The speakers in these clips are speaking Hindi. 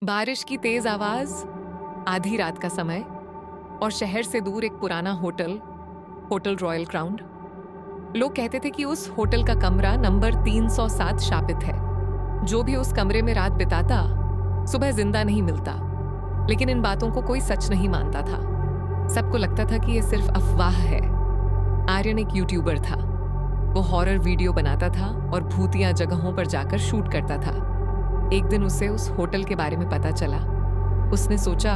बारिश की तेज आवाज, आधी रात का समय और शहर से दूर एक पुराना होटल रॉयल क्राउन। लोग कहते थे कि उस होटल का कमरा नंबर 307 शापित है। जो भी उस कमरे में रात बिताता सुबह जिंदा नहीं मिलता। लेकिन इन बातों को कोई सच नहीं मानता था। सबको लगता था कि यह सिर्फ अफवाह है। आर्यन एक यूट्यूबर था। वो हॉरर वीडियो बनाता था और भूतिया जगहों पर जाकर शूट करता था। एक दिन उसे उस होटल के बारे में पता चला। उसने सोचा,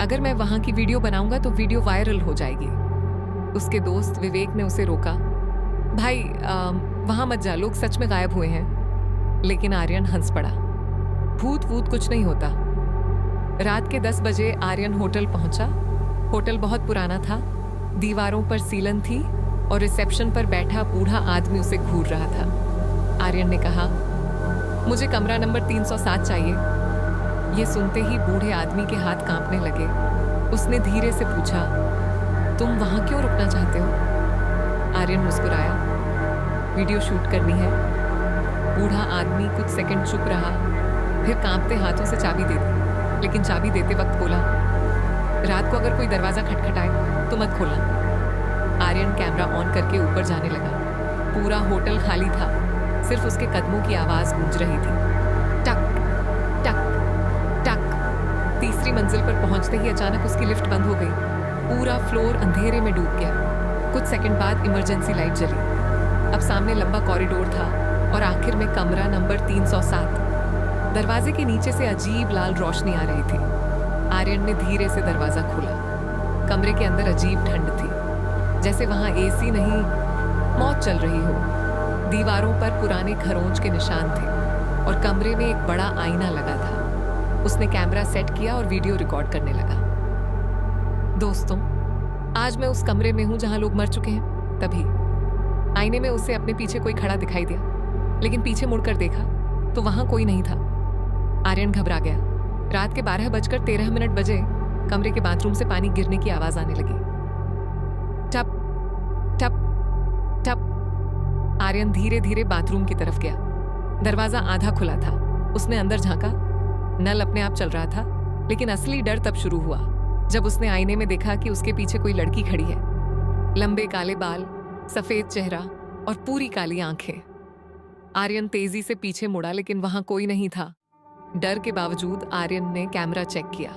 अगर मैं वहां की वीडियो बनाऊंगा तो वीडियो वायरल हो जाएगी। उसके दोस्त विवेक ने उसे रोका, भाई वहां मत जा, लोग सच में गायब हुए हैं। लेकिन आर्यन हंस पड़ा, भूत वूत कुछ नहीं होता। रात के 10 बजे आर्यन होटल पहुंचा। होटल बहुत पुराना था, दीवारों पर सीलन थी और रिसेप्शन पर बैठा बूढ़ा आदमी उसे घूर रहा था। आर्यन ने कहा, मुझे कमरा नंबर 307 चाहिए। ये सुनते ही बूढ़े आदमी के हाथ कांपने लगे। उसने धीरे से पूछा, तुम वहां क्यों रुकना चाहते हो? आर्यन मुस्कुराया, वीडियो शूट करनी है। बूढ़ा आदमी कुछ सेकंड चुप रहा, फिर कांपते हाथों से चाबी दे दी। लेकिन चाबी देते वक्त बोला, रात को अगर कोई दरवाजा खटखटाए तो मत खोलना। आर्यन कैमरा ऑन करके ऊपर जाने लगा। पूरा होटल खाली था, सिर्फ उसके कदमों की आवाज गूंज रही थी। टक टक टक। तीसरी मंजिल पर पहुंचते ही अचानक उसकी लिफ्ट बंद हो गई। पूरा फ्लोर अंधेरे में डूब गया। कुछ सेकंड बाद इमरजेंसी लाइट जली। अब सामने लंबा कॉरिडोर था और आखिर में कमरा नंबर 307। दरवाजे के नीचे से अजीब लाल रोशनी आ रही थी। आर्यन ने धीरे से दरवाजा खोला। कमरे के अंदर अजीब ठंड थी, जैसे वहां एसी नहीं, मौत चल रही हो। दीवारों पर पुराने खरोंच के निशान थे और कमरे में एक बड़ा आईना लगा था। उसने कैमरा सेट किया और वीडियो रिकॉर्ड करने लगा। दोस्तों, आज मैं उस कमरे में हूं जहां लोग मर चुके हैं। तभी आईने में उसे अपने पीछे कोई खड़ा दिखाई दिया, लेकिन पीछे मुड़कर देखा तो वहां कोई नहीं था। आर्यन घबरा गया। रात के 12:13 बजे कमरे के बाथरूम से पानी गिरने की आवाज आने लगी। टप टप टप। आर्यन धीरे धीरे बाथरूम की तरफ गया। दरवाजा आधा खुला था। उसने अंदर झांका। नल अपने आप चल रहा था, लेकिन असली डर तब शुरू हुआ जब उसने आईने में देखा कि उसके पीछे कोई लड़की खड़ी है। लंबे काले बाल, सफेद चेहरा और पूरी काली आंखें। आर्यन तेजी से पीछे मुड़ा, लेकिन वहां कोई नहीं था। डर के बावजूद आर्यन ने कैमरा चेक किया,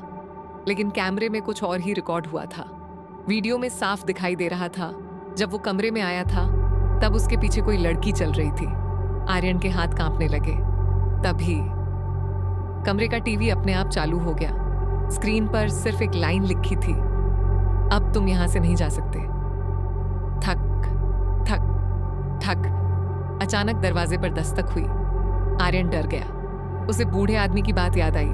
लेकिन कैमरे में कुछ और ही रिकॉर्ड हुआ था। वीडियो में साफ दिखाई दे रहा था, जब वो कमरे में आया था तब उसके पीछे कोई लड़की चल रही थी। आर्यन के हाथ कांपने लगे। तभी कमरे का टीवी अपने आप चालू हो गया। स्क्रीन पर सिर्फ एक लाइन लिखी थी, अब तुम यहां से नहीं जा सकते। थक थक थक। अचानक दरवाजे पर दस्तक हुई। आर्यन डर गया। उसे बूढ़े आदमी की बात याद आई,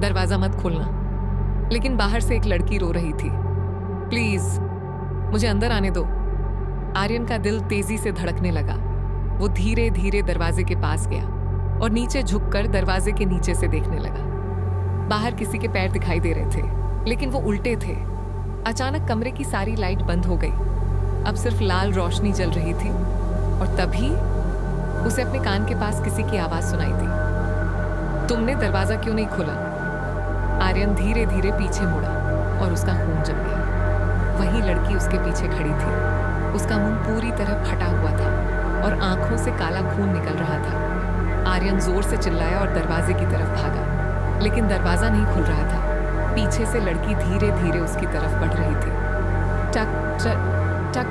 दरवाजा मत खोलना। लेकिन बाहर से एक लड़की रो रही थी, प्लीज मुझे अंदर आने दो। आर्यन का दिल तेजी से धड़कने लगा। वो धीरे धीरे दरवाजे के पास गया और नीचे झुककर दरवाजे के नीचे से देखने लगा। बाहर किसी के पैर दिखाई दे रहे थे, लेकिन वो उल्टे थे। अचानक कमरे की सारी लाइट बंद हो गई। अब सिर्फ लाल रोशनी जल रही थी और तभी उसे अपने कान के पास किसी की आवाज सुनाई दी, तुमने दरवाजा क्यों नहीं खोला? आर्यन धीरे धीरे पीछे मुड़ा और उसका खून जम गया। वही लड़की उसके पीछे खड़ी थी। उसका मुंह पूरी तरह फटा हुआ था और आंखों से काला खून निकल रहा था। आर्यन जोर से चिल्लाया और दरवाजे की तरफ भागा, लेकिन दरवाजा नहीं खुल रहा था। पीछे से लड़की धीरे धीरे उसकी तरफ बढ़ रही थी। टक टक टक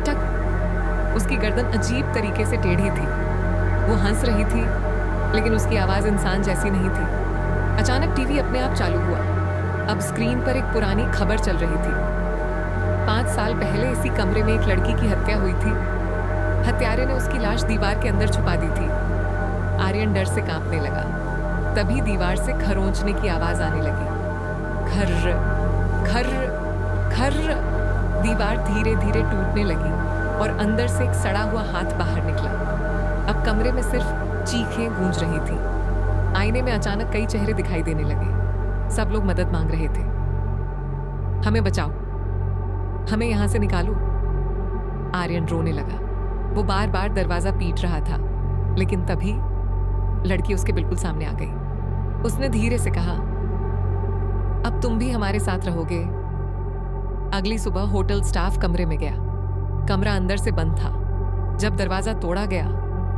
टक। उसकी गर्दन अजीब तरीके से टेढ़ी थी। वो हंस रही थी, लेकिन उसकी आवाज इंसान जैसी नहीं थी। अचानक टीवी अपने आप चालू हुआ। अब स्क्रीन पर एक पुरानी खबर चल रही थी। 5 साल पहले इसी कमरे में एक लड़की की हत्या हुई थी। हत्यारे ने उसकी लाश दीवार के अंदर छुपा दी थी। आर्यन डर से कांपने लगा। तभी दीवार से खरोंचने की आवाज आने लगी। खर्र खर्र खर्र। दीवार धीरे धीरे टूटने लगी और अंदर से एक सड़ा हुआ हाथ बाहर निकला। अब कमरे में सिर्फ चीखें गूंज रही थी। आईने में अचानक कई चेहरे दिखाई देने लगे। सब लोग मदद मांग रहे थे। हमें बचाओ, हमें यहां से निकालो। आर्यन रोने लगा। वो बार बार दरवाजा पीट रहा था, लेकिन तभी लड़की उसके बिल्कुल सामने आ गई। उसने धीरे से कहा, अब तुम भी हमारे साथ रहोगे। अगली सुबह होटल स्टाफ कमरे में गया। कमरा अंदर से बंद था। जब दरवाजा तोड़ा गया,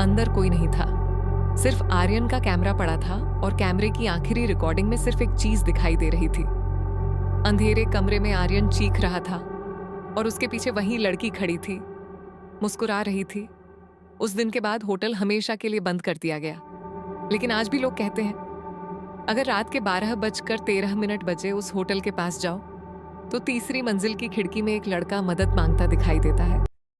अंदर कोई नहीं था। सिर्फ आर्यन का कैमरा पड़ा था और कैमरे की आखिरी रिकॉर्डिंग में सिर्फ एक चीज दिखाई दे रही थी। अंधेरे कमरे में आर्यन चीख रहा था और उसके पीछे वही लड़की खड़ी थी, मुस्कुरा रही थी। उस दिन के बाद होटल हमेशा के लिए बंद कर दिया गया। लेकिन आज भी लोग कहते हैं, अगर रात के 12:13 बजे उस होटल के पास जाओ तो तीसरी मंजिल की खिड़की में एक लड़का मदद मांगता दिखाई देता है।